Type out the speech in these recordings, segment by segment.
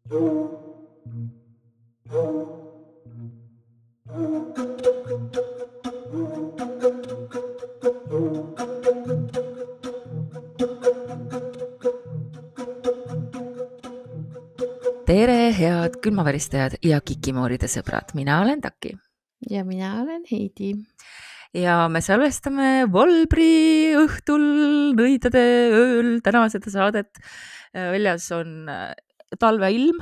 Tere, head külmaväristajad ja kikimooride sõbrad, mina olen Taki. Ja mina olen Heidi. Ja me salvestame Volbri õhtul, nõidade ööl täna seda saadet. Väljas on talveilm,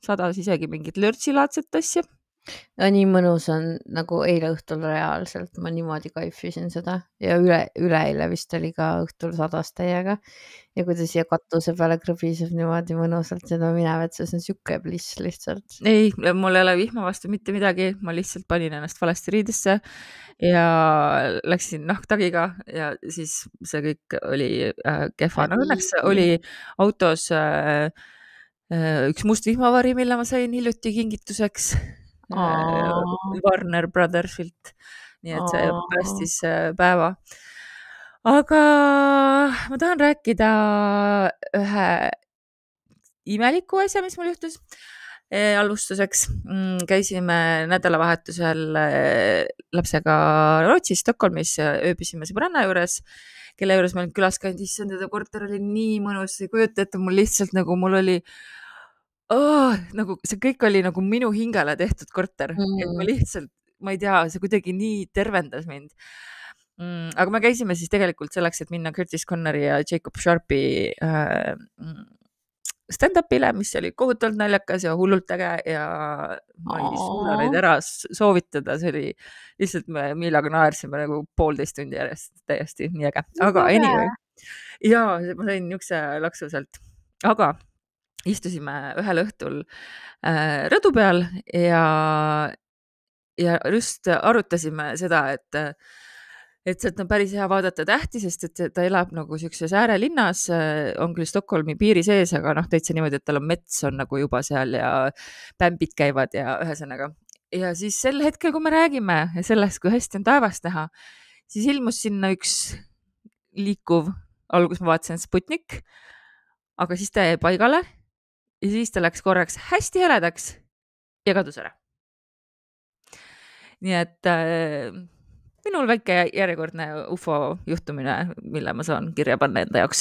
sadas isegi mingit lörtsilaadset asja. Ja nii mõnus on nagu eile õhtul reaalselt, ma niimoodi kaifisin seda ja üleeile vist oli ka õhtul sadas täiega ja kui ta siia katuse peale krõbiseb niimoodi mõnusalt seda minev, et see on siuke bliss lihtsalt. Ei, mul ei ole vihma vastu mitte midagi, ma lihtsalt panin ennast valesti riidesse ja läksin nahktagiga ja siis see kõik oli kehva. No õnneks oli autos üks must vihmavari, mille ma sain hiljuti kingituseks Warner Brothersilt, nii et see päästis päeva. Aga ma tahan rääkida ühe imeliku asja, mis mul juhtus. Alustuseks käisime nädalavahetusel lapsega Rootsis, Stockholmis, ööbisime sõbranna juures, kelle juures ma olin külas käinud, issand, teda korter oli nii mõnus, ei kujuta ette, mul lihtsalt nagu mul oli nagu see kõik oli nagu minu hingele tehtud korter, et ma lihtsalt, ma ei tea, see kuidagi nii tervendas mind. Aga me käisime siis tegelikult selleks, et minna Curtis Connori ja Jacob Sharpi stand-upile, mis oli kohutavalt naljakas ja hullult äge ja ma ei suuda neid ära soovitada, see oli lihtsalt, me Miilaga naersime nagu 1,5 tundi järjest, täiesti nii äge, aga anyway. Ja ma sain niukse laksu sealt, aga istusime ühel õhtul rõdu peal ja just arutasime seda, et sealt on päris hea vaadata tähti, sest et ta elab nagu siukses äärelinnas, on küll Stockholmi piiri sees, aga täitsa niimoodi, et tal on mets on nagu juba seal ja pämbid käivad ja ühesõnaga. Ja siis sel hetkel, kui me räägime sellest, kui hästi on taevast näha, siis ilmus sinna üks liikuv, alguses ma vaatasin Sputnik, aga siis ta jäi paigale ja siis ta läks korraks hästi heledaks ja kadus ära. Nii et minul väike järjekordne UFO juhtumine, mille ma saan kirja panna enda jaoks.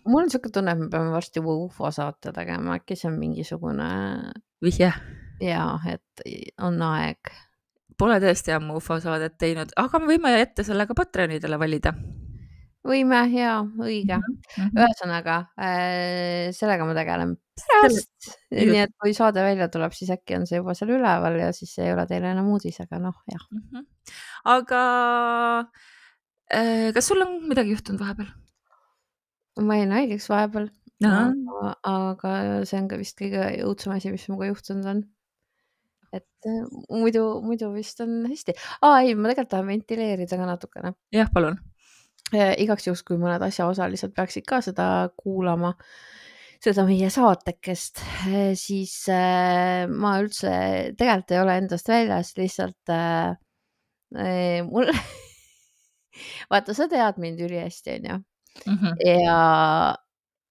Mul on siuke tunne, et me peame varsti UFO saate tegema, äkki see on mingisugune vihje. Ja, et on aeg. Pole tõesti ammu UFO saadet teinud, aga me võime ette sellega Patreonidele valida. Võime, jaa, õige. Ühesõnaga, sellega ma tegelen pärast. Nii et kui saade välja tuleb, siis äkki on see juba seal üleval ja siis ei ole teile enam uudis, aga jah. Aga kas sul on midagi juhtunud vahepeal? Ma jäin haigeks vahepeal, aga see on ka vist kõige õudsem asi, mis minuga juhtunud on. Et muidu vist on hästi. Ei, ma tegelikult tahan ventileerida ka natukene. Jah, palun. Igaks juhuks, kui mõned asjaosalised peaksid ka seda kuulama, seda meie saatekest, siis ma üldse tegelikult ei ole endast väljas, lihtsalt mul vaata, sa tead mind ülihästi, on ju.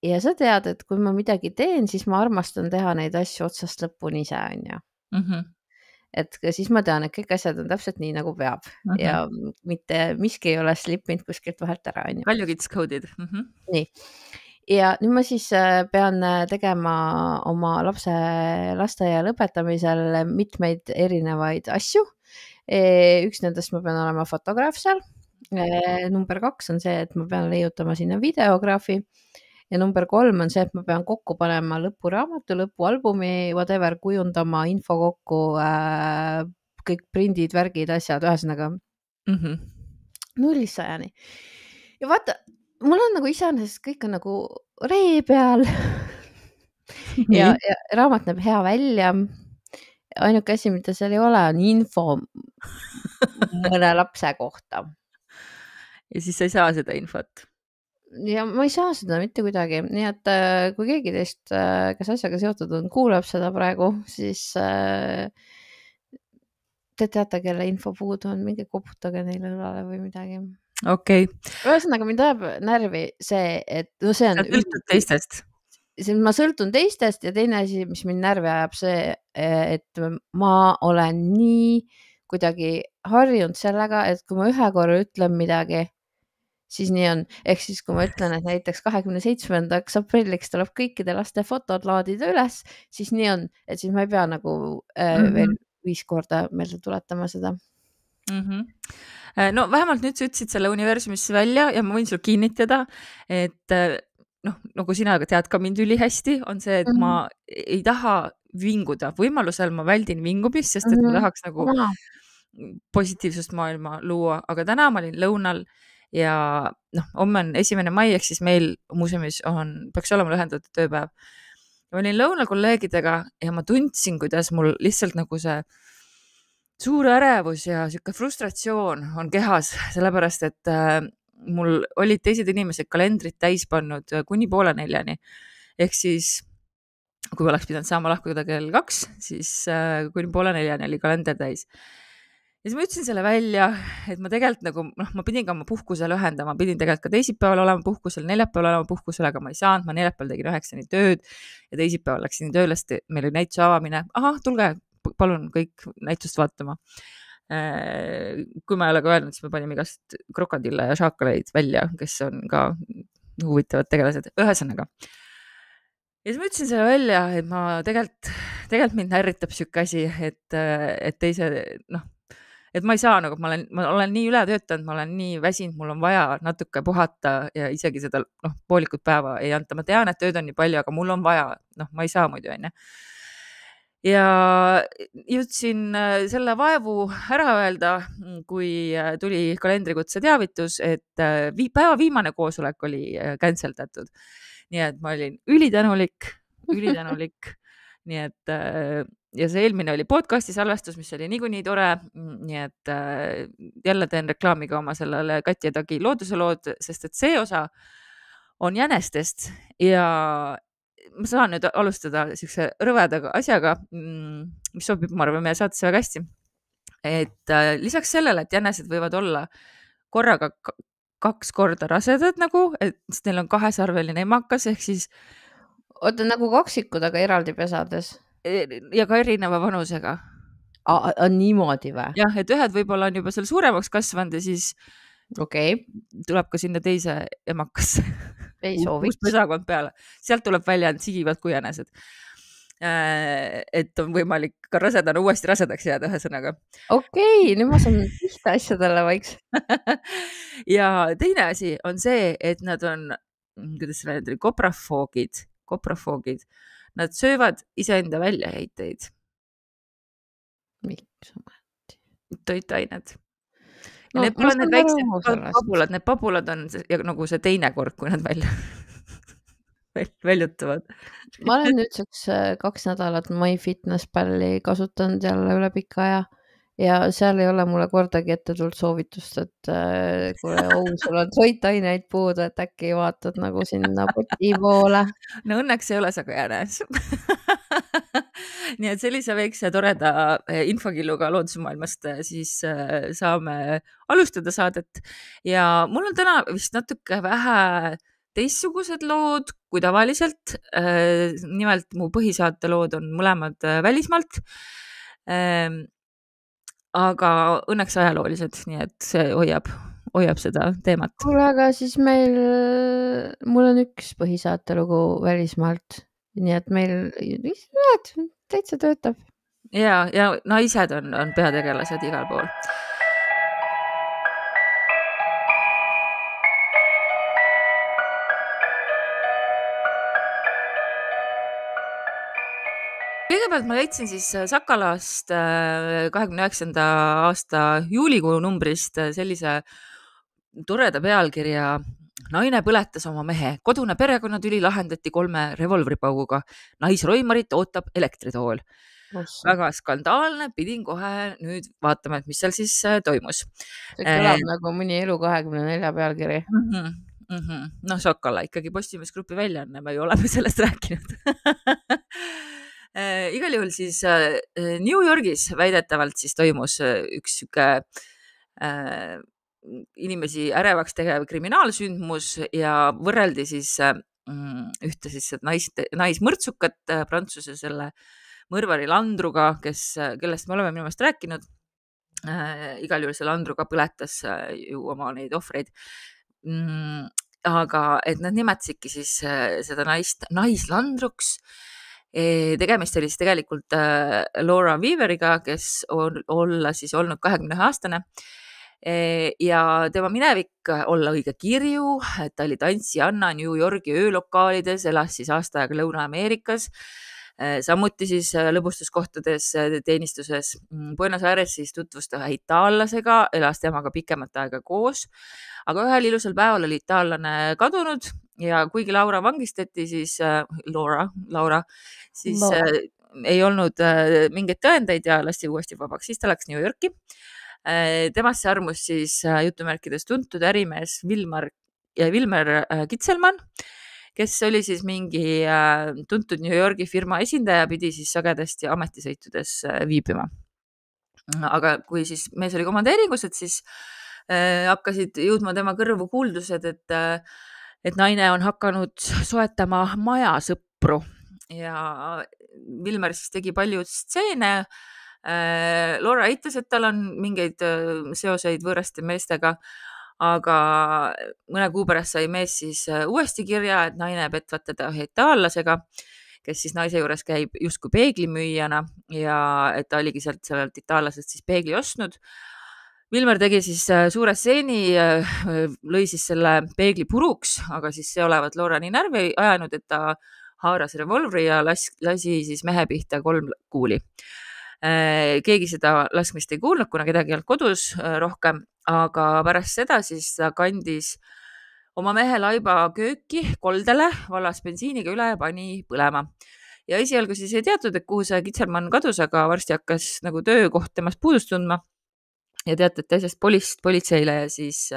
Ja sa tead, et kui ma midagi teen, siis ma armastan teha neid asju otsast lõpuni ise, on ju. Et siis ma tean, et kõik asjad on täpselt nii, nagu peab ja mitte miski ei ole slippinud kuskilt vahelt ära. Palju kids coded. Nii. Ja nüüd ma siis pean tegema oma lapse lasteaia lõpetamisel mitmeid erinevaid asju. Üks nendest ma pean olema fotograaf seal. Number 2 on see, et ma pean leiutama sinna videograafi. Ja number 3 on see, et ma pean kokku panema lõpuraamatu, lõpualbumi, whatever, kujundama info kokku, kõik prindid, värgid, asjad, ühesõnaga 0-100. Ja vaata, mul on nagu iseenesest kõik on nagu ree peal ja raamat näeb hea välja. Ainuke asi, mida seal ei ole, on info mõne lapse kohta. Ja siis sa ei saa seda infot. Ja ma ei saa seda mitte kuidagi, nii et kui keegi teist, kes asjaga seotud on, kuulab seda praegu, siis te teate, kelle info puudu on, mingi koputage neile õlale või midagi. Okay. Ühesõnaga, mind ajab närvi see, et see on teistest. ma sõltun teistest ja teine asi, mis mind närvi ajab, see, et ma olen nii kuidagi harjunud sellega, et kui ma ühe korra ütlen midagi, siis nii on. Ehk siis, kui ma ütlen, et näiteks 27. aprilliks tuleb kõikide laste fotod laadida üles, siis nii on, et siis ma ei pea nagu veel 5 korda meelde tuletama seda. No vähemalt nüüd sa ütlesid selle universumisse välja ja ma võin sulle kinnitada, et noh, nagu sina tead ka mind ülihästi, on see, et ma ei taha vinguda. Võimalusel ma väldin vingumist, sest et ma tahaks nagu positiivsust maailma luua, aga täna ma olin lõunal ja noh, homme on 1. mai, ehk siis meil muuseumis peaks olema lühendatud tööpäev. Ma olin lõunal kolleegidega ja ma tundsin, kuidas mul lihtsalt nagu see suur ärevus ja sihuke frustratsioon on kehas, sellepärast et mul olid teised inimesed kalendrit täis pannud kuni 3:30. Ehk siis, kui ma oleks pidanud saama lahkuda kell 2, siis kuni 3:30 oli kalender täis. Ja siis ma ütlesin selle välja, et ma tegelikult nagu, ma pidin ka oma puhkuse lühendama, pidin tegelikult ka teisipäeval olema puhkusel, neljapäeval olema puhkusel, aga ma ei saanud, ma neljapäeval tegin 9-ni tööd ja teisipäeval läksin tööle, sest meil oli näituse avamine. Tulge, palun kõik näitust vaatama. Kui ma ei ole ka öelnud, siis me panime igast krokodille ja šaakaleid välja, kes on ka huvitavad tegelased. Ühesõnaga. Ja siis ma ütlesin selle välja, et ma tegelikult mind ärritab sihuke asi, et teise, et ma ei saa, nagu ma olen nii ületöötanud, ma olen nii väsinud, mul on vaja natuke puhata ja isegi seda poolikut päeva ei anta. Ma tean, et tööd on nii palju, aga mul on vaja, ma ei saa muidu, onju. Ja jõudsin selle vaevu ära öelda, kui tuli kalendrikutse teavitus, et päeva viimane koosolek oli canceldatud. Nii et ma olin ülitänulik. Nii et ja see eelmine oli podcasti salvestus, mis oli niikuinii tore. Nii et jälle teen reklaami ka oma sellele Kati ja Tagi looduse lood, sest et see osa on jänestest ja ma saan nüüd alustada siukse rõveda asjaga, mis sobib, ma arvan, meie saatesse väga hästi. Et lisaks sellele, et jänesed võivad olla korraga 2 korda rasedad nagu, et neil on 2-sarveline emakas, ehk siis oota, nagu kaksikud, aga eraldi pesades? Ja ka erineva vanusega. Niimoodi või? Jah, et ühed võib-olla on juba seal suuremaks kasvanud ja siis tuleb ka sinna teise emakasse. Ei sooviks. Uus pesakond peale. Sealt tuleb välja sigivad kui jänesed. Et on võimalik ka rasedana uuesti rasedaks jääda, ühesõnaga. Nüüd ma saan pihta asjadele vaiks. Ja teine asi on see, et nad on, kuidas see väljendab, koprafoogid. Nad söövad iseenda väljaheiteid. Miks ometi? Toitained. Ja need pole need väiksed pabulad, need pabulad on nagu see teine kord, kui nad väljutuvad. Ma olen nüüdseks 2 nädalat MyFitnessPalli kasutanud jälle üle pika aja ja seal ei ole mulle kordagi ette tulnud soovitust, et kuule, sul on toitaineid puudu, et äkki vaatad nagu sinna poti poole. No õnneks ei ole sa ka jänes. Nii et sellise väikse toreda infokilluga loodusmaailmast siis saame alustada saadet ja mul on täna vist natuke vähe teistsugused lood kui tavaliselt. Nimelt mu põhisaate lood on mõlemad välismaalt, aga õnneks ajaloolised, nii et see hoiab seda teemat. Kuule, aga siis mul on üks põhisaatelugu välismaalt. Nii et meil täitsa töötab. Ja naised on peategelased igal pool. Kõigepealt ma leidsin siis Sakalast 29. aasta juulikuu numbrist sellise toreda pealkirja. Naine põletas oma mehe. Kodune perekonnatüli lahendati 3 revolvripauguga. Naisroimarit ootab elektritool. Väga skandaalne, pidin kohe nüüd vaatama, et mis seal siis toimus. See kõlab nagu mõni Elu 24 pealkiri. No Sakala ikkagi Postimees Grupi väljaanne, me ju oleme sellest rääkinud. Igal juhul siis New Yorgis väidetavalt siis toimus üks süke inimesi ärevaks tegev kriminaalsündmus ja võrreldi siis ühte siis naismõrtsukat Prantsuse selle mõrvari Landruga, kellest me oleme minu meelest rääkinud. Igal juhul see Landruga põletas ju oma neid ohvreid. Aga et nad nimetasidki siis seda naislandruks. Tegemist oli siis tegelikult Laura Weaveriga, kes olla siis olnud 21-aastane. Ja tema minevik olla õige kirju, et ta oli tantsijanna New Yorgi öölokaalides, elas siis aasta aega Lõuna-Ameerikas. Samuti siis lõbustuskohtades teenistuses. Buenos Aires siis tutvus ta ühe itaallasega, elas temaga pikemat aega koos. Aga ühel ilusal päeval oli itaallane kadunud ja kuigi Laura vangistati, siis Laura siis ei olnud mingeid tõendeid ja lasti uuesti vabaks. Siis ta läks New Yorki. Temasse armus siis jutumärkides tuntud ärimees Wilmer Kitselman, kes oli siis mingi tuntud New Yorgi firma esindaja, pidi siis sagedasti ametisõitudes viibima. Aga kui siis mees oli komandeeringus, et siis hakkasid jõudma tema kõrvu kuuldused, et naine on hakanud soetama majasõpru ja Wilmer siis tegi palju stseene. Laura eitas, et tal on mingeid seoseid võõraste meestega, aga mõne kuu pärast sai mees siis uuesti kirja, et naine petvat teda ühe itaallasega, kes siis naise juures käib justkui peeglimüüjana ja et ta oligi sellelt itaallasest siis peegli ostnud. Wilmer tegi siis suure stseeni, lõi siis selle peegli puruks, aga siis see olevat Laura nii närvi ajanud, et ta haaras revolvri ja lasi siis mehe pihta 3 kuuli. Keegi seda laskmist ei kuulnud, kuna kedagi ei olnud kodus rohkem, aga pärast seda siis ta kandis oma mehe laiba kööki koldele, vallas bensiiniga üle ja pani põlema. Ja esialgu siis ei teatud, et kuhu see Kitselman kadus, aga varsti hakkas nagu töökoht temast puudust tundma. Ja teatati asjast politseile ja siis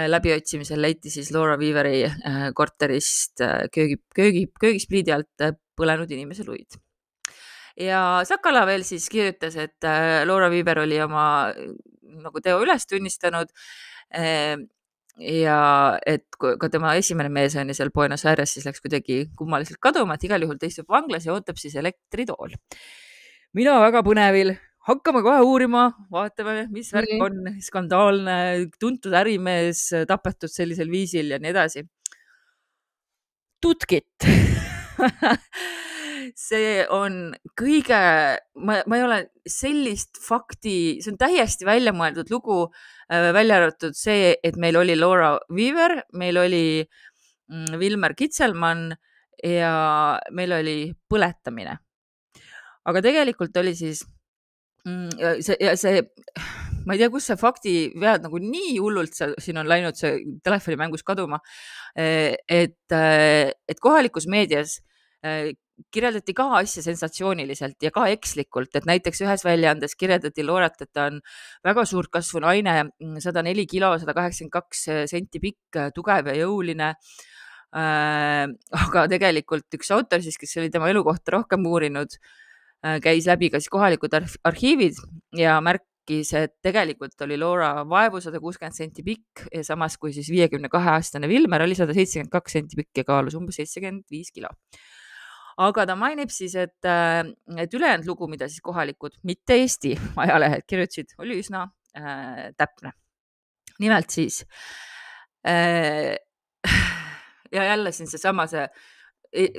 läbiotsimisel leiti siis Laura Weaveri korterist köögispliidi alt põlenud inimese luid. Ja Sakala veel siis kirjutas, et Laura Weaver oli oma nagu teo üles tunnistanud ja et ka tema esimene mees on seal Buenos Aires siis läks kuidagi kummaliselt kaduma, et igal juhul ta istub vanglas ja ootab siis elektritool. Mina väga põnevil. Hakkame kohe uurima, vaatame, mis värk on, skandaalne, tuntud ärimees tapetud sellisel viisil ja nii edasi. Tutkit. See on kõige, ma ei ole sellist fakti, see on täiesti välja mõeldud lugu, välja arvatud see, et meil oli Laura Weaver, meil oli Wilmer Kitselman ja meil oli põletamine. Aga tegelikult oli siis see, ma ei tea, kus see fakti vead nagu nii hullult siin on läinud see telefonimängus kaduma, et kohalikus meedias kirjeldati ka asja sensatsiooniliselt ja ka ekslikult, et näiteks ühes väljaandes kirjeldati Laurat, et ta on väga suurt kasvu naine, 104 kilo, 182 senti pikk, tugev ja jõuline. Aga tegelikult üks autor siis, kes oli tema elukohta rohkem uurinud, käis läbi ka siis kohalikud arhiivid ja märkis, et tegelikult oli Laura vaevu 160 senti pikk ja samas kui siis 52-aastane Wilmer oli 172 senti pikk ja kaalus umbes 75 kilo. Aga ta mainib siis, et ülejäänud lugu, mida siis kohalikud, mitte Eesti ajalehed kirjutasid, oli üsna täpne. Nimelt siis ja jälle siin seesama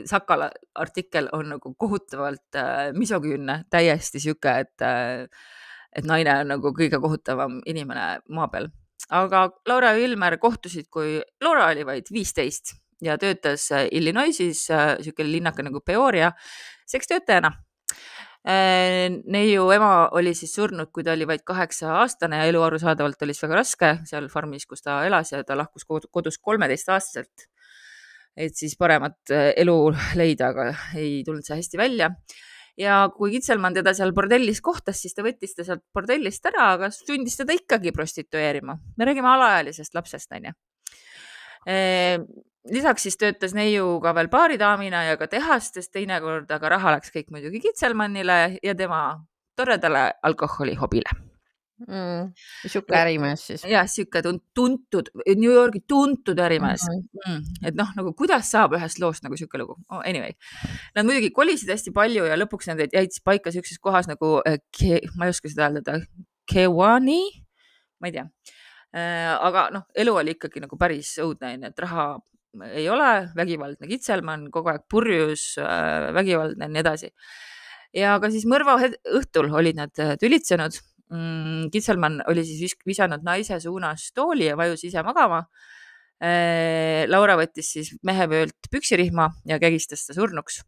Sakala artikkel on nagu kohutavalt misogüünne, täiesti siuke, et naine on nagu kõige kohutavam inimene maa peal. Aga Laura ja Wilmer kohtusid, kui Laura oli vaid 15 ja töötas Illinoisis, siuke linnaka nagu Peoria, sekstöötajana. Neiu ema oli siis surnud, kui ta oli vaid 8-aastane ja elu arusaadavalt oli väga raske seal farmis, kus ta elas ja ta lahkus kodus 13-aastaselt. Et siis paremat elu leida, aga ei tulnud see hästi välja. Ja kui Kitselman teda seal bordellis kohtas, siis ta võttis ta sealt bordellist ära, aga sundis teda ikkagi prostitueerima. Me räägime alaealisest lapsest, on ju. Lisaks siis töötas neiu ka veel baaridaamina ja ka tehastes teinekord, aga raha läks kõik muidugi Kitselmanile ja tema toredale alkoholihobile. Siuke ärimees siis. jah, siuke tuntud, New Yorgi tuntud ärimees. Et noh, nagu kuidas saab ühest loost nagu siuke lugu. Anyway, nad muidugi kolisid hästi palju ja lõpuks nad jäid paika siukses kohas nagu, ma ei oska seda hääldada, Kewanee, ma ei tea. Aga noh, elu oli ikkagi nagu päris õudne, et raha ei ole, vägivaldne kitselmann, kogu aeg purjus, vägivaldne ja nii edasi. Ja ka siis mõrva õhtul olid nad tülitsenud. Kitselmann oli siis visanud naise suunas tooli ja vajus ise magama. Laura võttis siis mehe vöölt püksirihma ja kägistas ta surnuks.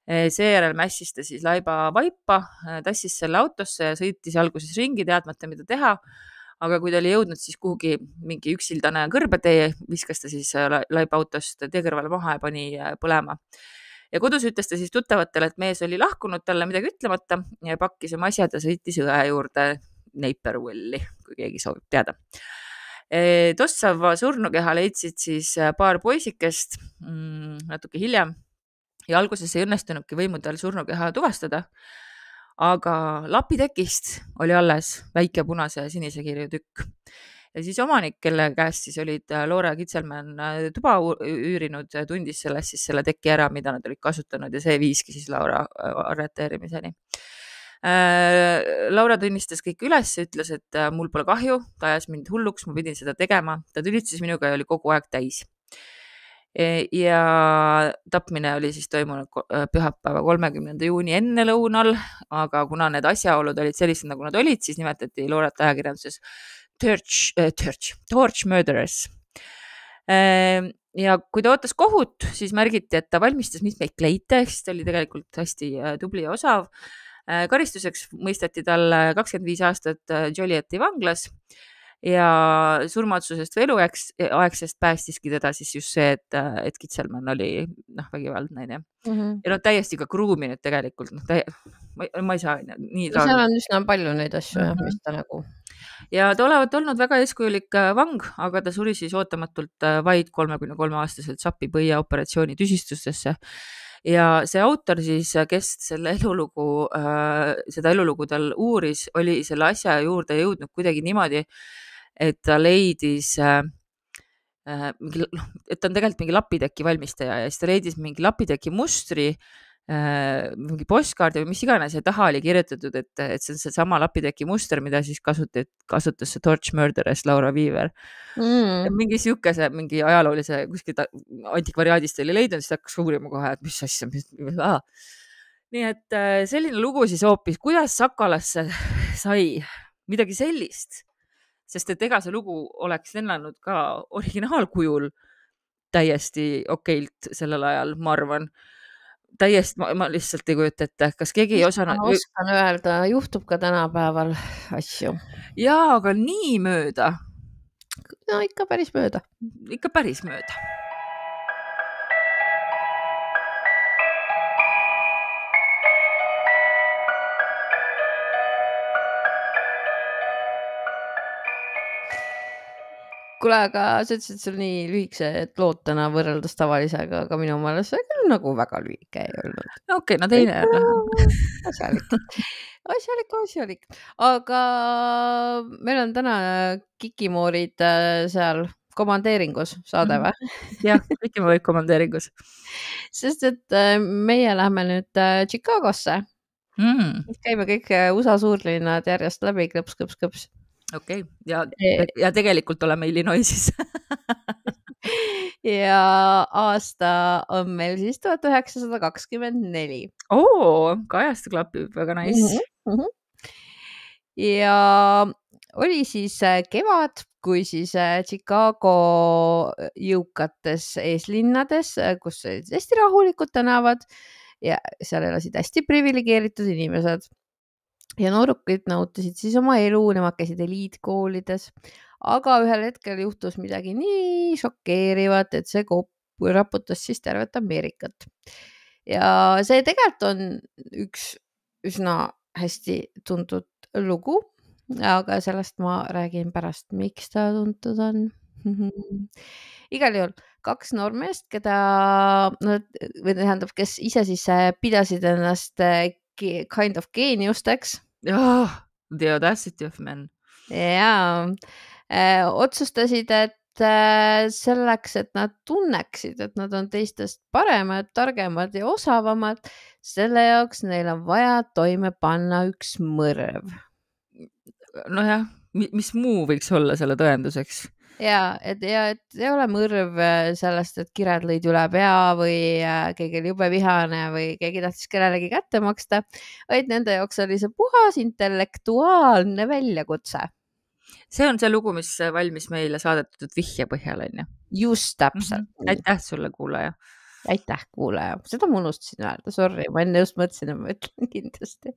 Seejärel mässis ta siis laiba vaipa, tassis selle autosse ja sõitis alguses ringi, teadmata, mida teha. Aga kui ta oli jõudnud siis kuhugi mingi üksildane kõrbetee, viskas ta siis laiba autost tee kõrvale maha ja pani põlema. Ja kodus ütles ta siis tuttavatele, et mees oli lahkunud talle midagi ütlemata ja pakkis oma asjad ja sõitis õe juurde Naperville'i, kui keegi soovib teada. Tossava surnukeha leidsid siis paar poisikest natuke hiljem ja alguses ei õnnestunudki võimudel surnukeha tuvastada. Aga lapitekist oli alles väike punase ja sinise kirju tükk. Ja siis omanik, kelle käest siis olid Laura Kitselmann tuba üürinud, tundis sellest siis selle teki ära, mida nad olid kasutanud ja see viiski siis Laura arreteerimiseni. Laura tunnistas kõik üles, ütles, et mul pole kahju, ta ajas mind hulluks, ma pidin seda tegema, ta tülitses minuga ja oli kogu aeg täis. Ja tapmine oli siis toimunud pühapäeva 30. juuni enne lõunal, aga kuna need asjaolud olid sellised, nagu nad olid, siis nimetati Laurat ajakirjanduses Torch Murderers. Ja kui ta ootas kohut, siis märgiti, et ta valmistas mitmeid kleite, siis ta oli tegelikult hästi tubli ja osav. Karistuseks mõisteti talle 25 aastat Jolieti vanglas ja surmaotsusest või eluaegsest päästiski teda siis just see, et Kitselmann oli vägivaldne. Ja täiesti ka kruuminud tegelikult. Ma ei saa nii. Seal on üsna palju neid asju, mis ta nagu. Ja ta olevat olnud väga eeskujulik vang, aga ta suri siis ootamatult vaid 33-aastaselt sapipõia operatsiooni tüsistustesse. Ja see autor siis, kes seda elulugu tal uuris, oli selle asja juurde jõudnud kuidagi niimoodi, et ta leidis, et ta on tegelikult mingi lapiteki valmistaja ja siis ta leidis mingi lapiteki mustri, mingi postkaardi või mis iganes ja taha oli kirjutatud, et see on see sama lapiteki muster, mida siis kasutas see Torch Murderers Laura Weaver. Mingi siukese, mingi ajaloolise kuskil antikvariaadist oli leidnud, siis hakkas uurima kohe, et mis asja. Nii et selline lugu siis hoopis, kuidas Sakalasse sai midagi sellist, sest et ega see lugu oleks lennanud ka originaalkujul täiesti okeilt sellel ajal, ma arvan. Täiesti, ma lihtsalt ei kujuta ette, kas keegi ei osanud. Ma oskan öelda, juhtub ka tänapäeval asju. Jaa, aga nii mööda. No ikka päris mööda. Ikka päris mööda. Kuule, aga sa ütlesid, et sul nii lühikesed lood täna võrreldes tavalisega, aga minu meelest see küll nagu väga lühike ei olnud. Okei, no teine. Asjalik. Aga meil on täna Kikimoorid seal komandeeringus saade või? Jah, Kikimoorid komandeeringus. Sest et meie lähme nüüd Chicagosse. Käime kõik USA suurlinnad järjest läbi, kõps. Okei, ja tegelikult oleme Illinoisis. Ja aasta on meil siis 1924. Ka ajastu klapib, väga nice. Ja oli siis kevad, kui siis Chicago jõukates eeslinnades, kus olid hästi rahulikud tänavad ja seal elasid hästi privilegeeritud inimesed. Ja noorukid nautisid siis oma elu, nemad käisid eliitkoolides, aga ühel hetkel juhtus midagi nii šokeerivat, et see raputas siis tervet Ameerikat. Ja see tegelikult on üks üsna hästi tuntud lugu, aga sellest ma räägin pärast, miks ta tuntud on. Igal juhul 2 noormeest, kes ise siis pidasid ennast kind of geeniusteks. The audacity of men. ja otsustasid, et selleks, et nad tunneksid, et nad on teistest paremad, targemad ja osavamad, selle jaoks neil on vaja toime panna üks mõrv. Nojah, mis muu võiks olla selle tõenduseks? ja et ei ole mõrv sellest, et kired lõid üle pea või keegi oli jube vihane või keegi tahtis kellelegi kätte maksta, vaid nende jaoks oli see puhas intellektuaalne väljakutse. See on see lugu, mis valmis meile saadetud vihje põhjal, on ju? Just täpselt. Aitäh sulle, kuulaja. Aitäh, kuulaja. Seda ma unustasin öelda, sorry, ma enne just mõtlesin, et ma ütlen kindlasti.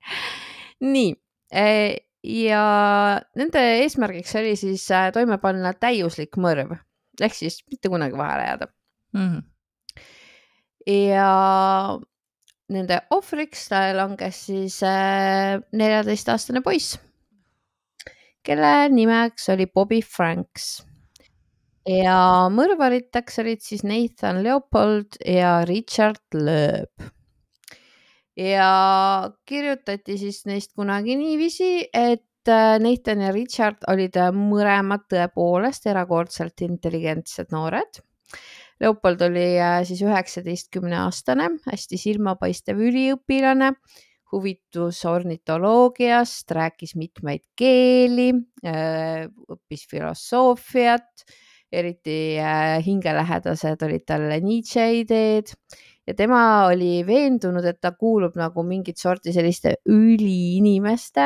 Nii, ja nende eesmärgiks oli siis toime panna täiuslik mõrv, ehk siis mitte kunagi vahele jääda. Ja nende ohvriks langes siis 14-aastane poiss, kelle nimeks oli Bobby Franks. Ja mõrvariteks olid siis Nathan Leopold ja Richard Loeb. Ja kirjutati siis neist kunagi niiviisi, et Nathan ja Richard olid mõlemad tõepoolest erakordselt intelligentsed noored. Leopold oli siis 19-aastane, hästi silmapaistev üliõpilane, huvitus ornitoloogiast, rääkis mitmeid keeli, õppis filosoofiat, eriti hingelähedased olid talle Nietzsche ideed ja tema oli veendunud, et ta kuulub nagu mingit sorti selliste üliinimeste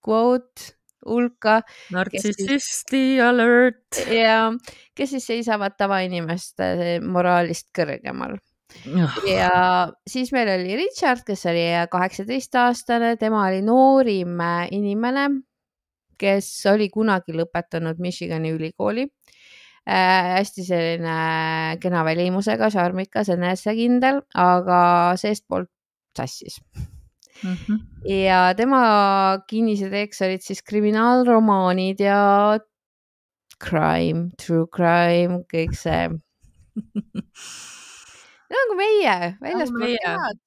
quote hulka. Narcissisti alert. Ja kes siis seisavad tavainimeste moraalist kõrgemal. Ja siis meil oli Richard, kes oli 18-aastane, tema oli noorim inimene, kes oli kunagi lõpetanud Michigani ülikooli. Hästi selline kena välimusega, šarmikas, enesekindel, aga seestpoolt sassis. Ja tema kinniseteeks olid siis kriminaalromaanid ja crime, true crime, kõik see. Nagu meie, väljaspool tead.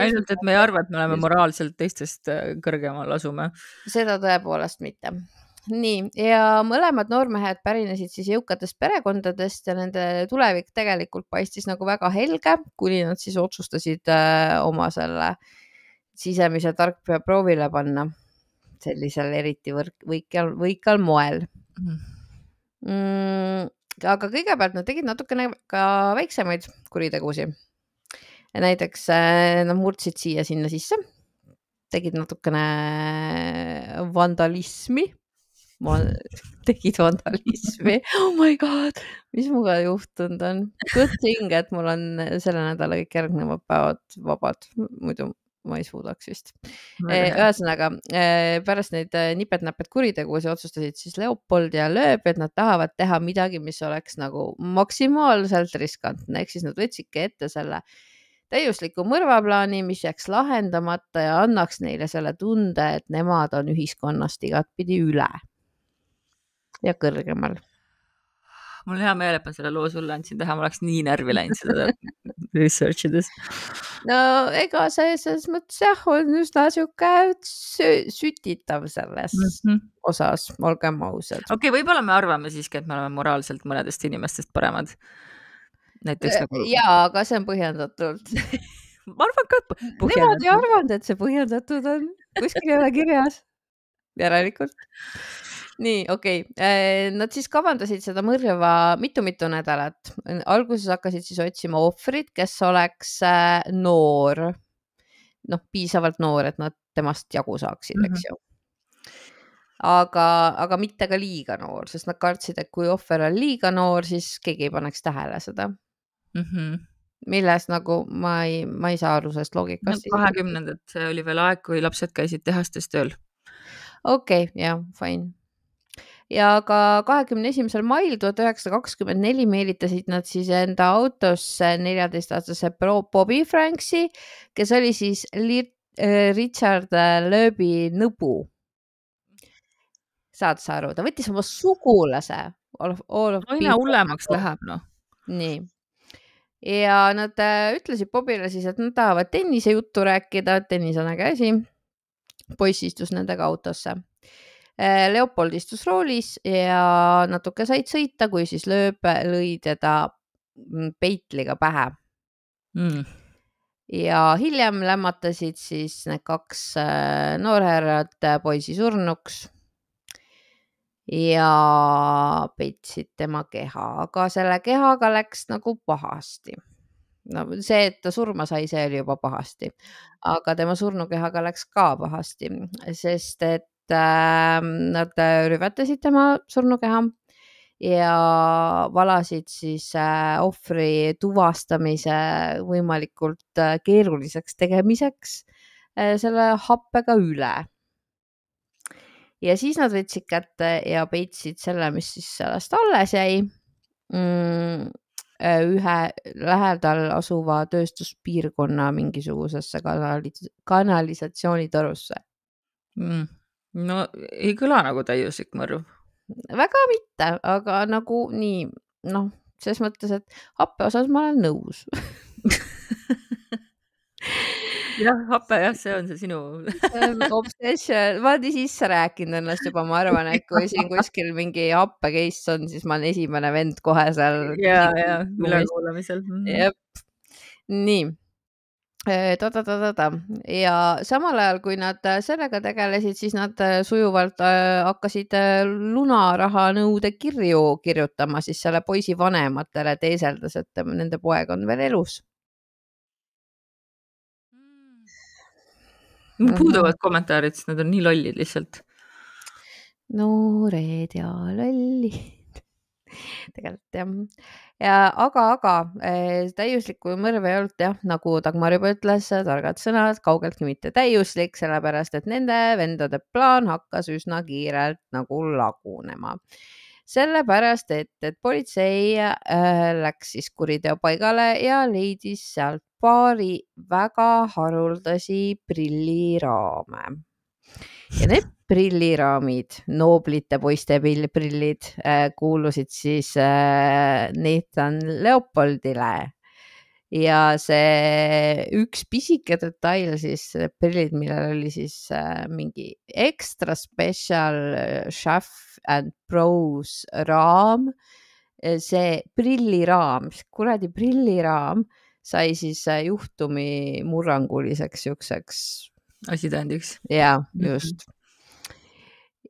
Ainult, et me ei arva, et me oleme moraalselt teistest kõrgemal asume. Seda tõepoolest mitte. Nii, ja mõlemad noormehed pärinesid siis jõukatest perekondadest ja nende tulevik tegelikult paistis nagu väga helge, kuni nad siis otsustasid oma selle sisemise tarkpea proovile panna sellisel eriti võikal moel. Aga kõigepealt nad tegid natukene ka väiksemaid kuritegusi. Näiteks nad murdsid siia sinna sisse, tegid natukene vandalismi. Tegid vandalismi. Oh my god, mis muga juhtunud on? Good thing, et mul on selle nädala kõik järgnevad päevad vabad, muidu ma ei suudaks vist. Ühesõnaga, pärast neid nipet-näpet kuritegusi otsustasid siis Leopold ja Loeb, et nad tahavad teha midagi, mis oleks nagu maksimaalselt riskantne. Ehk siis nad võtsidki ette selle täiusliku mõrvaplaani, mis jääks lahendamata ja annaks neile selle tunde, et nemad on ühiskonnast igatpidi üle ja kõrgemal. Mul hea meel, et ma selle loo sulle andsin teha, ma oleks nii närvi läinud seda research ides. No ega see selles mõttes jah, on üsna siuke sütitav selles osas, olgem ausad. Okei, võib-olla me arvame siiski, et me oleme moraalselt mõnedest inimestest paremad. Näiteks nagu... Jaa, aga see on põhjendatult. Ma arvan ka, et põhjendatult. Nemad ei arvanud, et see põhjendatud on. Kuskil ei ole kirjas. Järelikult. Nii, okei. Nad siis kavandasid seda mõrva mitu nädalat. Alguses hakkasid siis otsima ohvrit, kes oleks noor. Piisavalt noor, et nad temast jagu saaksid, eks ju. Aga mitte ka liiga noor, sest nad kartsid, et kui ohver on liiga noor, siis keegi ei paneks tähele seda. Milles nagu ma ei saa aru sellest loogikast. 20. See oli veel aeg, kui lapsed käisid tehastes tööl. Okei, jah, fine. Ja ka 21. mail 1924 meelitasid nad siis enda autosse 14-aastase Bobby Franksi, kes oli siis Richard Loebi nõbu. Saad sa aru? Ta võttis oma sugulase. Aina hullemaks läheb, noh. Nii. Ja nad ütlesid Bobile siis, et nad tahavad tennise juttu rääkida, tennis on äge asi. Poiss istus nendega autosse. Leopold istus roolis ja natuke said sõita, kui siis lõi teda peitliga pähe. Ja hiljem lämmatasid siis need 2 noorherrad poisi surnuks ja peitsid tema keha, aga selle kehaga läks nagu pahasti. No see, et ta surma sai, see oli juba pahasti, aga tema surnukehaga läks ka pahasti, sest et nad rüvetasid tema surnukeha ja valasid siis ohvri tuvastamise võimalikult keeruliseks tegemiseks selle happega üle. Ja siis nad võtsid kätte ja peitsid selle, mis siis sellest alles jäi, ühe lähedal asuva tööstuspiirkonna mingisugusesse kanalisatsioonitorusse. No ei kõla nagu täiuslik mõrv. Väga mitte, aga nagu nii, noh, selles mõttes, et happe osas ma olen nõus. Jah, happe, jah, see on see sinu obsession. Ma olen sisse rääkinud ennast juba, ma arvan, et kui siin kuskil mingi happe case on, siis ma olen esimene vend kohe seal. Ja, ülekuulamisel. Jep. Nii. Ja samal ajal, kui nad sellega tegelesid, siis nad sujuvalt hakkasid lunaraha nõude kirju kirjutama siis selle poisi vanematele, teeseldas, et nende poeg on veel elus. Puuduvad kommentaarid, sest nad on nii lollid lihtsalt. Noored ja lollid. Tegelikult jah. Aga täiuslikku mõrv ei olnud jah, nagu Dagmar juba ütles, targad sõnad, kaugeltki mitte täiuslik, sellepärast et nende vendade plaan hakkas üsna kiirelt nagu lagunema. Sellepärast, et politsei läks siis kuriteopaigale ja leidis sealt paari väga haruldasi prilliraame. Ja need prilliraamid, nooblite poiste prillid, kuulusid siis Nathan Leopoldile. Ja see üks pisike detail siis prillid, millel oli siis mingi extra special Chaff and Bros raam. See prilliraam, kuradi prilliraam sai siis juhtumi murranguliseks jukseks asitõendiks. Ja, just.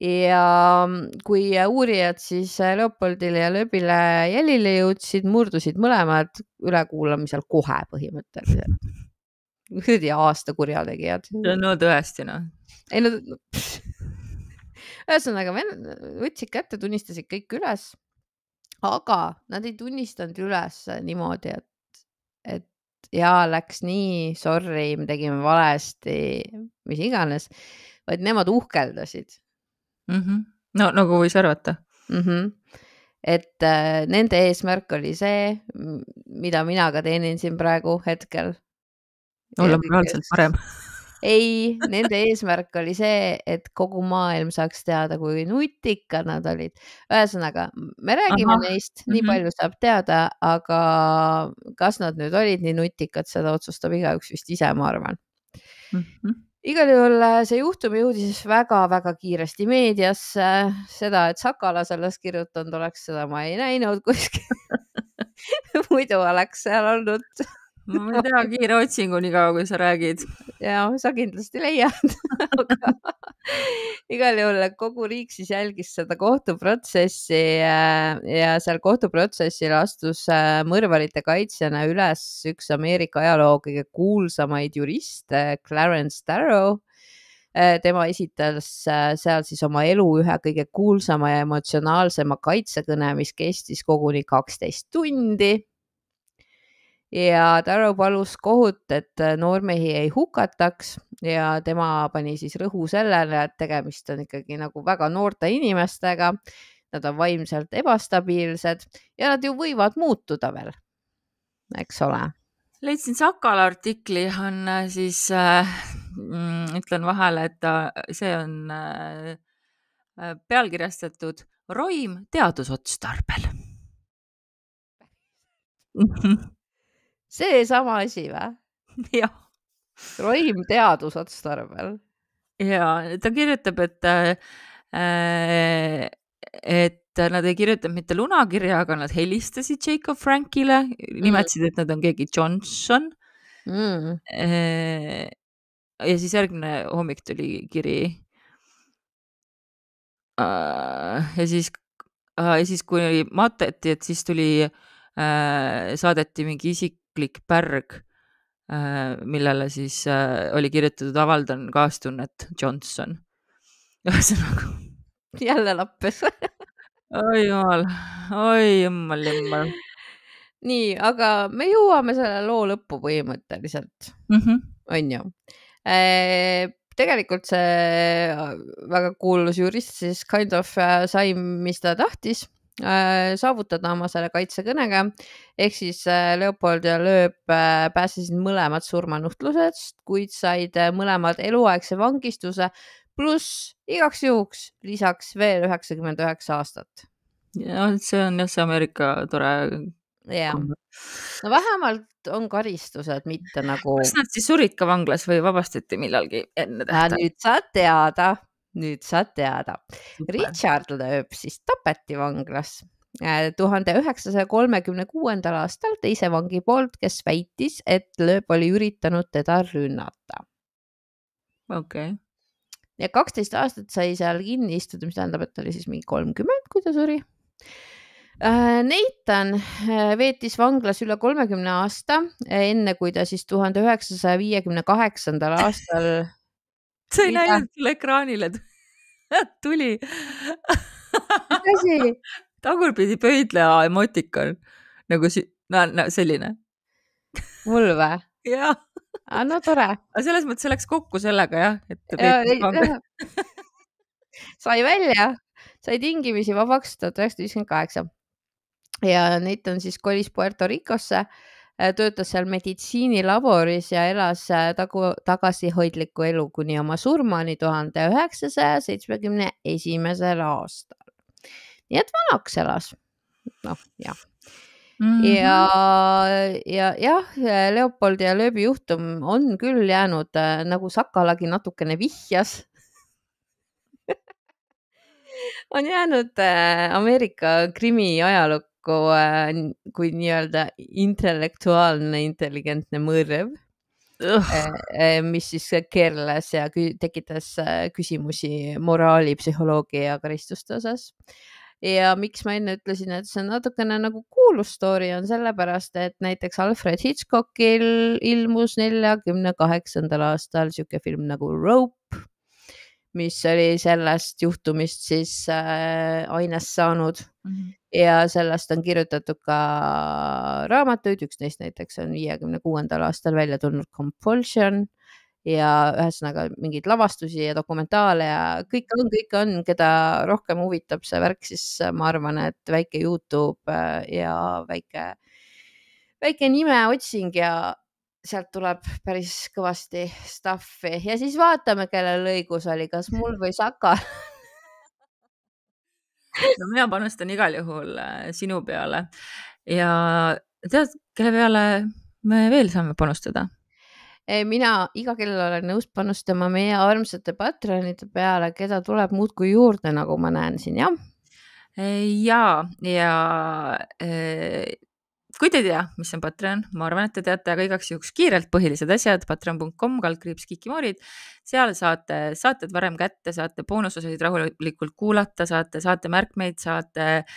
Ja kui uurijad siis Leopoldile ja Lööbile jälile jõudsid, murdusid mõlemad ülekuulamisel kohe põhimõtteliselt. Kõrdi aasta kurjategijad. No tõesti, no. Ei, no, ühesõnaga, võtsid kätte, tunnistasid kõik üles, aga nad ei tunnistanud üles niimoodi, et ja läks nii, sorry, me tegime valesti, mis iganes, vaid nemad uhkeldasid. No nagu võis arvata. Et nende eesmärk oli see, mida mina ka teenin siin praegu hetkel. Olla moraalselt parem. Ei, nende eesmärk oli see, et kogu maailm saaks teada, kui nutikad nad olid. Ühesõnaga, me räägime neist, nii palju saab teada, aga kas nad nüüd olid nii nutikad, seda otsustab igaüks vist ise, ma arvan. Igal juhul see juhtum jõudis väga-väga kiiresti meediasse. Seda, et Sakala sellest kirjutanud oleks, seda ma ei näinud kuskil. Muidu oleks seal olnud. Ma ei tea, kiire otsingu nii kaua, kui sa räägid. Ja, sa kindlasti leiad. Igal juhul kogu riik siis jälgis seda kohtuprotsessi ja seal kohtuprotsessil astus mõrvarite kaitsjana üles üks Ameerika ajaloo kõige kuulsamaid juriste, Clarence Darrow. Tema esitas seal siis oma elu ühe kõige kuulsama ja emotsionaalsema kaitsekõne, mis kestis koguni 12 tundi. Ja Darrow palus kohut, et noormehi ei hukataks ja tema pani siis rõhu sellele, et tegemist on ikkagi nagu väga noorte inimestega. Nad on vaimselt ebastabiilsed ja nad ju võivad muutuda veel, eks ole. Leidsin Sakala artikli, on siis, ütlen vahele, et see on pealkirjastatud Roim teadusotstarbel. See sama asi või? Jah. Roim teadusotstarbel. Ja ta kirjutab, et et nad ei kirjutanud mitte lunakirja, aga nad helistasid Jacob Frankile, nimetasid, et nad on keegi Johnson. Ja siis järgmine hommik tuli kiri. Ja siis kui mateti, et siis saadeti mingi isiklik pärg, millele siis oli kirjutatud avaldan kaastunnet Johnson. Ühesõnaga. Jälle lappes. Oi jummal. Nii, aga me jõuame selle loo lõppu põhimõtteliselt. On ju. Tegelikult see väga kuulus jurist siis kind of sai, mis ta tahtis saavutada oma selle kaitsekõnega. Ehk siis Leopold ja Loeb pääsesid mõlemad surmanuhtlusest, kuid said mõlemad eluaegse vangistuse pluss igaks juhuks lisaks veel 99 aastat. Ja see on jah, see Ameerika tore. Ja. No vähemalt on karistused, mitte nagu. Kas nad siis surid ka vanglas või vabastati millalgi enne tähtaega? Nüüd saad teada. Super. Richard Loeb siis tapeti vanglas 1936. aastal teise vangi poolt, kes väitis, et Loeb oli üritanud teda rünnata. Okay. Ja 12 aastat sai seal kinni istuda, mis tähendab, et oli siis mingi 30, kui ta suri. Nathan veetis vanglas üle 30 aasta, enne kui ta siis 1958. aastal. Sa ei näinud sulle ekraanile tuli. Tagurpidi pöidleja emotikon. Nagu selline. Mul või? Jah. No tore. Aga selles mõttes see läks kokku sellega, jah. Sai välja, sai tingimisi vabaks 1958. Ja Nathan siis kolis Puerto Ricosse, töötas seal meditsiinilaboris ja elas tagasihoidlikku elu kuni oma surmani 1971. aastal. Nii et vanaks elas. Noh, jah. Ja Leopold ja Loebi juhtum on küll jäänud, nagu Sakalagi natukene vihjas, on jäänud Ameerika krimi ajalukku kui nii-öelda intellektuaalne, intelligentne mõrv, mis siis keerles ja tekitas küsimusi moraali, psühholoogia ja karistuste osas. Ja miks ma enne ütlesin, et see on natukene nagu kuulus story, on sellepärast, et näiteks Alfred Hitchcockil ilmus 48. aastal siuke film nagu Rope, mis oli sellest juhtumist siis ainest saanud. Ja sellest on kirjutatud ka raamatuid, üks neist näiteks on 56. aastal välja tulnud Compulsion ja ühesõnaga mingeid lavastusi ja dokumentaale ja kõik on, keda rohkem huvitab see värk, siis ma arvan, et väike YouTube ja väike nimeotsing ja sealt tuleb päris kõvasti stuffi ja siis vaatame, kellel õigus oli, kas mul või Sakal. No mina panustan igal juhul sinu peale ja tead, kelle peale me veel saame panustada? Mina iga kellel olen nõus panustama meie armsate Patreonide peale, keda tuleb muudkui juurde, nagu ma näen siin, jah? Ja kui te ei tea, mis on Patreon, ma arvan, et te teate, aga igaks juhuks kiirelt põhilised asjad, patreon.com/kikimoorid, seal saate saated varem kätte, saate boonusosasid rahulikult kuulata, saate märkmeid, saate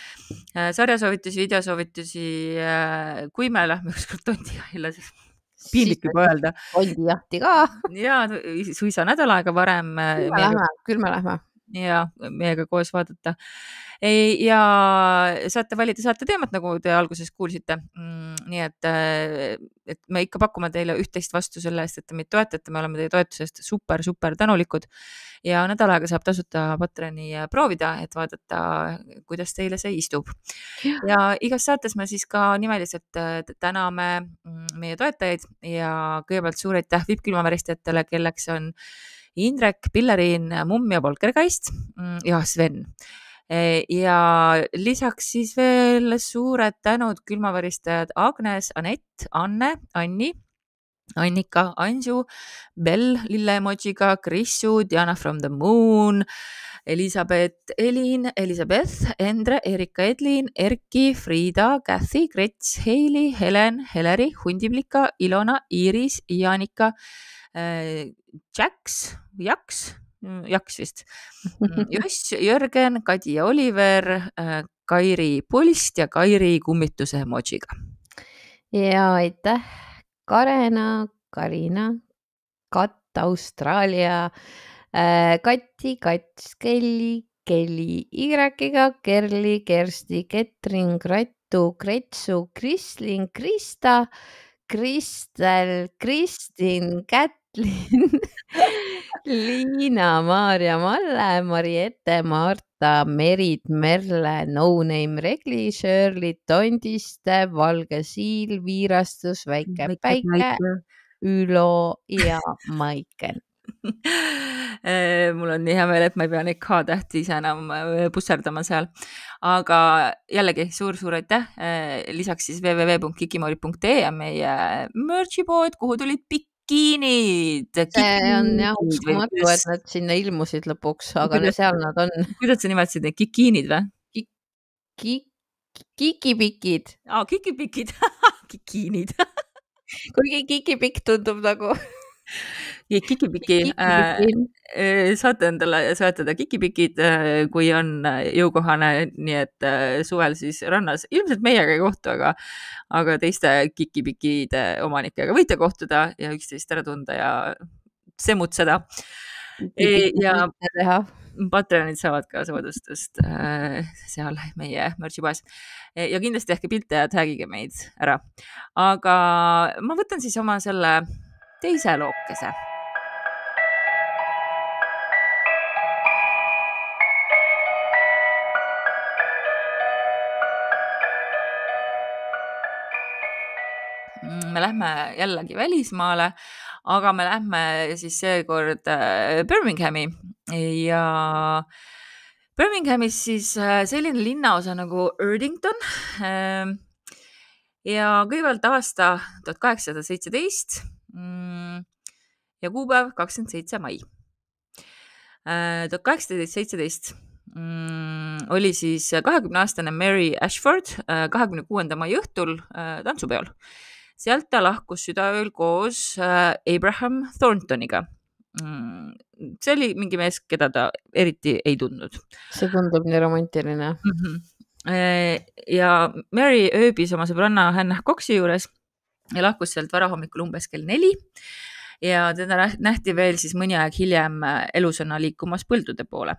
sarjasoovitusi, videosoovitusi, kui me lähme ükskord tondijahile, siis piinlik juba öelda. Tondijahti ka. Ja suisa nädal aega varem. Küll me lähme. Ja meiega koos vaadata. Ja saate valida saate teemat, nagu te alguses kuulsite. Nii et me ikka pakume teile üht-teist vastu selle eest, et te meid toetate. Me oleme teie toetusest super tänulikud. Ja nädal aega saab tasuta Patreoni proovida, et vaadata, kuidas teile see istub. Ja igas saates me siis ka nimeliselt täname meie toetajaid ja kõigepealt suur aitäh vippkülmaväristajatele, kelleks on Indrek, Pilleriin, Mumm ja Poltergeist ja Sven. Ja lisaks siis veel suured tänud külmaväristajad Agnes, Anett, Anne, Anni, Annika, Anju, Bell lille-emojiga, Krissu, Diana from the Moon, Elizabeth, Elizabeth, Endre, Erika, Edlin, Erki, Friida, Kathy, Grets, Heili, Helen, Heleri, Hundiblika, Ilona, Iiris, Jaanika, Jaks vist, Joss, Jörgen, Kadi ja Oliver, Kairi Pulst ja Kairi kummituse emojiga. Ja aitäh, Karena, Karina, Katt, Austraalia, Kati, Kats, Kelly, Y-ga, Kerli, Kersti, Ketrin, Grettu, Kretsu, Kristlin, Krista, Kristel, Kristin, Kätlin, Liina, Maarja, Malle, Mariette, Marta, Merit, Merle, No Name, Regli, Shirley, Tondiste, Valge Siil, Viirastus, Väike Päike, Ülo ja Maiken. Mul on nii hea meel, et ma ei pea neid K-tähti ise enam pusserdama seal. Aga jällegi suur aitäh. Lisaks siis www.kikimori.ee ja meie merch'i pood, kuhu tulid bikiinid. See on jah uskumatu, et nad sinna ilmusid lõpuks, aga seal nad on. Kuidas sa nimetasid neid kikiinid või? Kikipikid. Kikipikid, kikiinid. Kuigi kikipikk tundub nagu Kikipiki, saate endale soetada kikipikid, kui on jõukohane, nii et suvel siis rannas, ilmselt meiega ei kohtu, aga teiste kikipikide omanikega võite kohtuda ja üksteist ära tunda ja semutseda. Ja Patreonid saavad ka soodustust seal meie merch'i poes. Ja kindlasti tehke pilte ja tagige meid ära. Aga ma võtan siis oma selle teise lookese. Me lähme jällegi välismaale, aga me lähme siis seekord Birminghami ja Birminghamis siis selline linnaosa nagu Erdington ja kõigepealt aasta 1817 ja kuupäev 27. mai. 1817 oli siis 20-aastane Mary Ashford 26. mai õhtul tantsupeol. Sealt ta lahkus südaööl koos Abraham Thorntoniga. See oli mingi mees, keda ta eriti ei tundnud. See tundub nii romantiline. Ja Mary ööbis oma sõbranna Hannah Coxi juures ja lahkus sealt varahommikul umbes kell 4 ja teda nähti veel siis mõni aeg hiljem elusana liikumas põldude poole.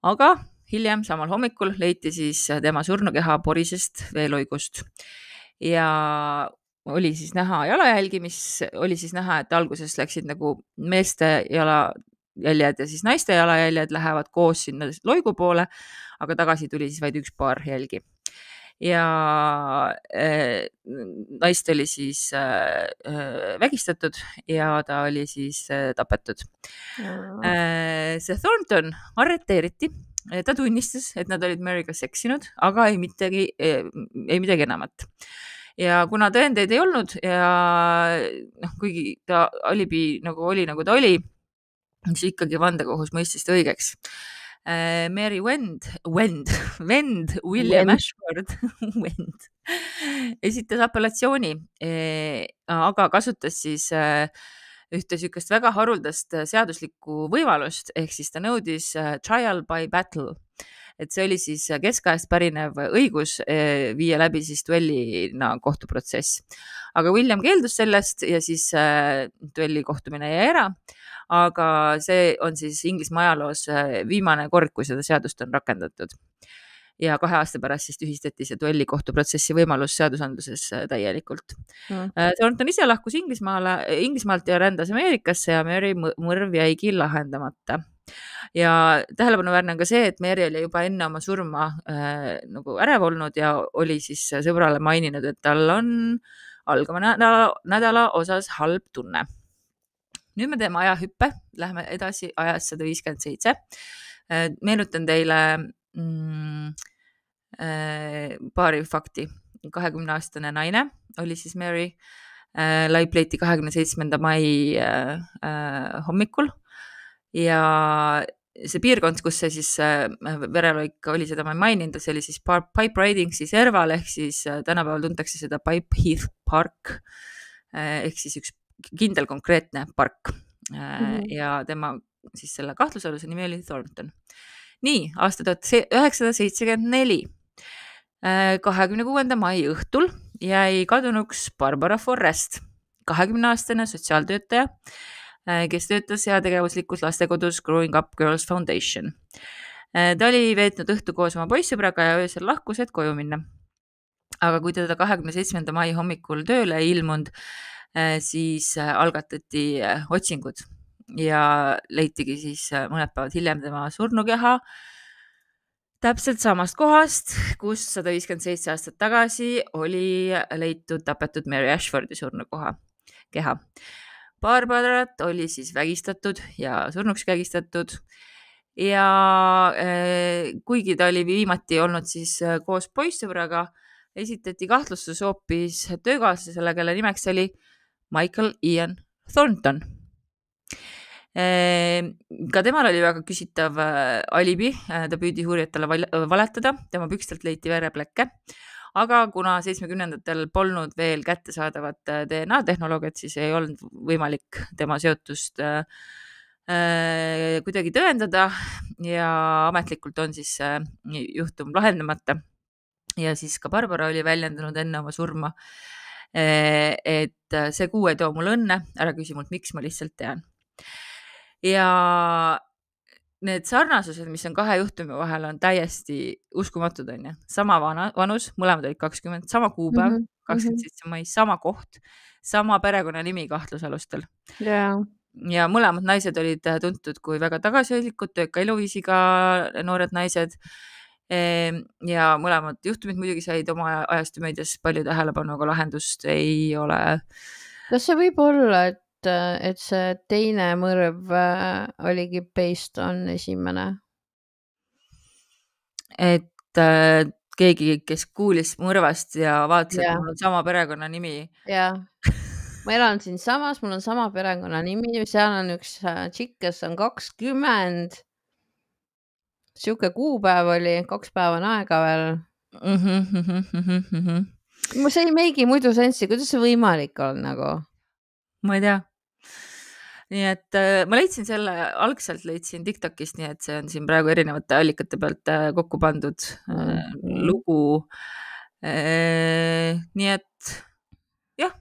Aga hiljem samal hommikul leiti siis tema surnukeha porisest veeloigust ja oli siis näha jalajälgi, mis oli siis näha, et alguses läksid nagu meeste jalajäljed ja siis naiste jalajäljed lähevad koos sinna loigu poole, aga tagasi tuli siis vaid üks paar jälgi. Ja naist oli siis vägistatud ja ta oli siis tapetud. See Thornton arreteeriti, ta tunnistas, et nad olid Maryga seksinud, aga ei midagi enamat. Ja kuna tõendeid ei olnud ja kuigi ta alibi oli nagu ta oli, siis ikkagi vandekohus mõistis ta õigeks. Mary vend William Ashford esitas apellatsiooni, aga kasutas siis ühte sükest väga haruldast seaduslikku võimalust, ehk siis ta nõudis trial by battle. Et see oli siis keskajast pärinev õigus viia läbi siis duellina kohtuprotsess. Aga William keeldus sellest ja siis duelli kohtumine jäi ära. Aga see on siis Inglismaa ajaloos viimane kord, kui seda seadust on rakendatud. Ja 2 aasta pärast siis tühistati see duelli kohtuprotsessi võimalus seadusandluses täielikult. Thornton ise lahkus Inglismaalt ja rändas Ameerikasse ja Mary mõrv jäigi lahendamata. Ja tähelepanuväärne on ka see, et Mary oli juba enne oma surma nagu ärev olnud ja oli siis sõbrale maininud, et tal on algava nädala osas halb tunne. Nüüd me teeme ajahüppe, lähme edasi ajas 157. Meenutan teile paari fakti. 20-aastane naine oli siis Mary. Laipleti 27. mai hommikul ja see piirkond, kus see siis verelõik oli, seda ma ei maininud, see oli siis Pipe Riding siis Erval ehk siis tänapäeval tuntakse seda Pipe Heath Park ehk siis üks kindel konkreetne park ja tema siis selle kahtlusaluse nimi oli Thornton. Nii, aasta 1974. 26. mai õhtul jäi kadunuks Barbara Forrest, 20-aastane sotsiaaltöötaja, kes töötas heategevuslikus lastekodus Growing Up Girls Foundation. Ta oli veetnud õhtu koos oma poissõbraga ja öösel lahkus, et koju minna. Aga kui teda 27. mai hommikul tööle ei ilmunud, siis algatati otsingud ja leitigi siis mõned päevad hiljem tema surnukeha täpselt samast kohast, kus 157 aastat tagasi oli leitud tapetud Mary Ashfordi surnukeha. Barbarat oli siis vägistatud ja surnuks kägistatud ja kuigi ta oli viimati olnud siis koos poissõbraga, esitati kahtlustus hoopis töökaaslasele, kelle nimeks oli Michael Ian Thornton. Ka temal oli väga küsitav alibi, ta püüdis uurijatele valetada, tema pükstelt leiti vereplekke, aga kuna 70-ndatel polnud veel kättesaadavat DNA tehnoloogiat, siis ei olnud võimalik tema seotust kuidagi tõendada ja ametlikult on siis juhtum lahendamata. Ja siis ka Barbara oli väljendanud enne oma surma, et see kuu ei too mul õnne, ära küsi mult, miks, ma lihtsalt tean. Ja need sarnasused, mis on kahe juhtumi vahel, on täiesti uskumatud, on ju. Sama vanus, mõlemad olid 20, sama kuupäev, 27. mai, sama koht, sama perekonnanimi kahtlusalustel. Ja mõlemad naised olid tuntud kui väga tagasihoidlikud, tööka eluviisiga noored naised. Ja mõlemad juhtumid muidugi said oma ajastu meedias palju tähelepanu, aga lahendust ei ole. Kas see võib olla, et see teine mõrv oligi based on esimene? Et keegi, kes kuulis mõrvast ja vaatas, et mul on sama perekonnanimi. Ja, ma elan siin samas, mul on sama perekonnanimi, seal on üks tšikk, kes on 20. Siuke kuupäev oli, 2 päeva on aega veel. See ei meigi muidu sensi, kuidas see võimalik on nagu? Ma ei tea. Nii et ma leidsin selle, algselt leidsin TikTokist, nii et see on siin praegu erinevate allikate pealt kokku pandud lugu. Nii et jah,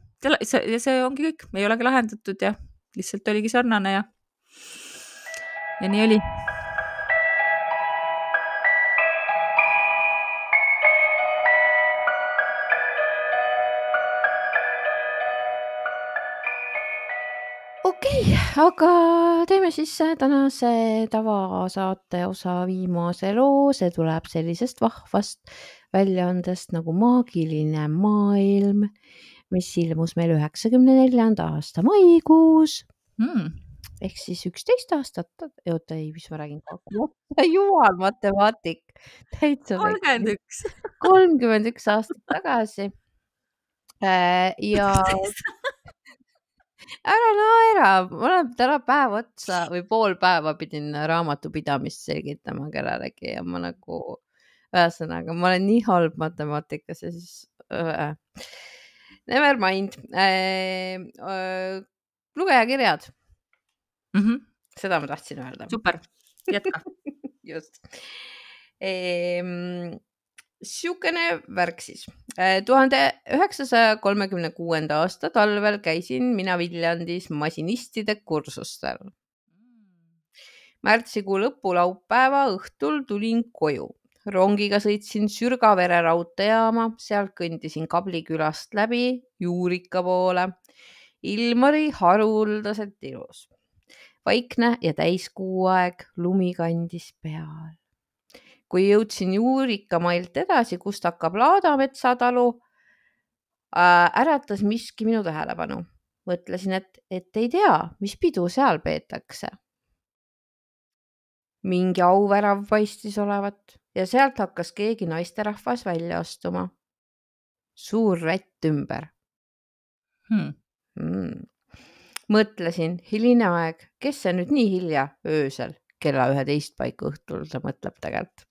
see ongi kõik, ei olegi lahendatud ja lihtsalt oligi sarnane ja nii oli. Okei, aga teeme siis tänase tavasaate osa viimase loo, see tuleb sellisest vahvast väljaandest nagu Maagiline maailm, mis ilmus meil 94. aasta maikuus. Ehk siis 11 aastat, oota ei, mis ma räägin, jumal matemaatik, täitsa 31 aastat tagasi. Ja ära naera, ma olen täna päev otsa või pool päeva pidin raamatupidamist selgitama kellelegi ja ma nagu, ühesõnaga, ma olen nii halb matemaatikas ja siis never mind. Lugejakirjad. Seda ma tahtsin öelda. Super, jätka. Just. Siukene värk siis. 1936. aasta talvel käisin mina Viljandis masinistide kursustel. Märtsikuu lõpu laupäeva õhtul tulin koju. Rongiga sõitsin Sürgavere raudteejaama, sealt kõndisin Kablikülast läbi Juurika poole. Ilm oli haruldaselt ilus. Vaikne ja täiskuuaeg, lumi kandis peal. Kui jõudsin Juurikamailt edasi, kust hakkab Laadametsatalu, äratas miski minu tähelepanu. Mõtlesin, et ei tea, mis pidu seal peetakse. Mingi auvärav paistis olevat ja sealt hakkas keegi naisterahvas välja astuma. Suur rätt ümber. Mõtlesin, hiline aeg, kes see nüüd nii hilja öösel kella 11 paiku õhtul, ta mõtleb tegelikult,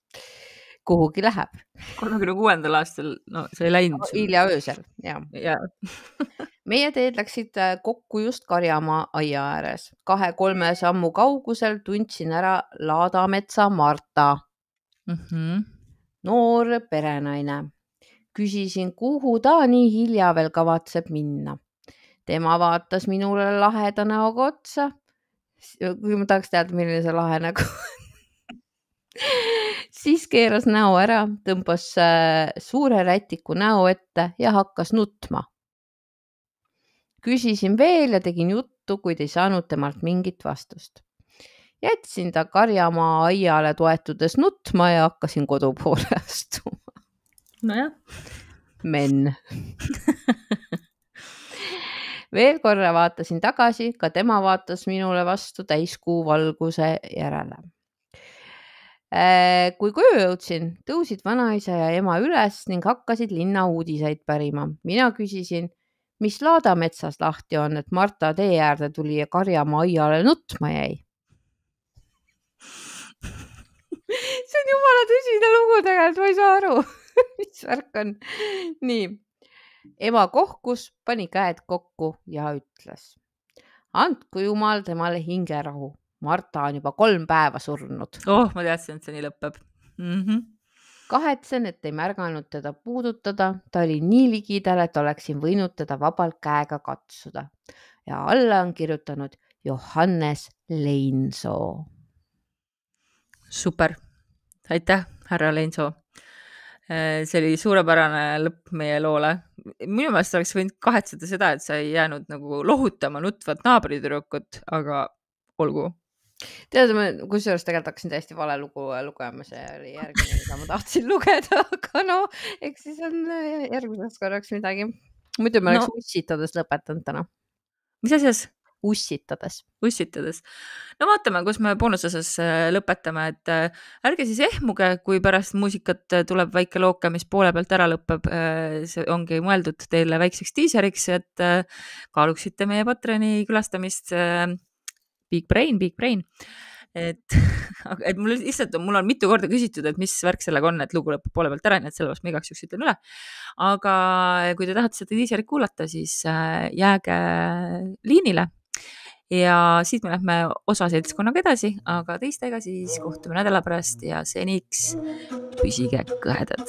kuhugi läheb. 36. aastal, no see ei läinud. Hilja öösel, jah. Ja. Meie teed läksid kokku just Karjamaa aia ääres. 2-3 sammu kaugusel tundsin ära Laadametsa Marta. Noor perenaine. Küsisin, kuhu ta nii hilja veel kavatseb minna. Tema vaatas minule laheda näoga otsa. Kui ma tahaks teada, milline see lahe nägu. Siis keeras näo ära, tõmbas suure rätiku näo ette ja hakkas nutma. Küsisin veel ja tegin juttu, kuid ei saanud temalt mingit vastust. Jätsin ta Karjamaa aiale toetudes nutma ja hakkasin kodu poole astuma. Nojah. Men. Veel korra vaatasin tagasi, ka tema vaatas minule vastu täiskuu valguse järele. Kui koju jõudsin, tõusid vanaisa ja ema üles ning hakkasid linna uudiseid pärima. Mina küsisin, mis Laadametsas lahti on, et Marta tee äärde tuli ja Karjamaa aiale nutma jäi. See on jumala tõsine lugu tegelikult, ma ei saa aru, mis värk on. Nii. Ema kohkus, pani käed kokku ja ütles. Andku jumal temale hingerahu. Marta on juba 3 päeva surnud. Ma teadsin, et see nii lõpeb. Kahetsen, et ei märganud teda puudutada. Ta oli nii ligidal, et oleksin võinud teda vabalt käega katsuda. Ja alla on kirjutanud Johannes Leinsoo. Super. Aitäh, härra Leinsoo. See oli suurepärane lõpp meie loole. Minu meelest oleks võinud kahetseda seda, et sa ei jäänud nagu lohutama nutvat naabritüdrukut, aga olgu. Tead, kusjuures tegelikult hakkasin täiesti vale lugu lugema, see oli järgmine, mida ma tahtsin lugeda, aga no, eks siis on järgmiseks korraks midagi. Muidu me oleks ussitades lõpetanud täna. Mis asjas? Ussitades. No vaatame, kus me boonusosas lõpetame, et ärge siis ehmuge, kui pärast muusikat tuleb väike looke, mis poole pealt ära lõpeb. See ongi mõeldud teile väikseks tiiseriks, et kaaluksite meie Patreoni külastamist. Big brain. Et mul on mitu korda küsitud, et mis värk sellega on, et lugu lõpeb poole pealt ära, nii et sellepärast ma igaks juks ütlen üle. Aga kui te tahate seda tiiserit kuulata, siis jääge liinile. Ja siit me lähme osa seltskonnaga edasi, aga teistega siis kohtume nädala pärast ja seniks püsige kõhedad.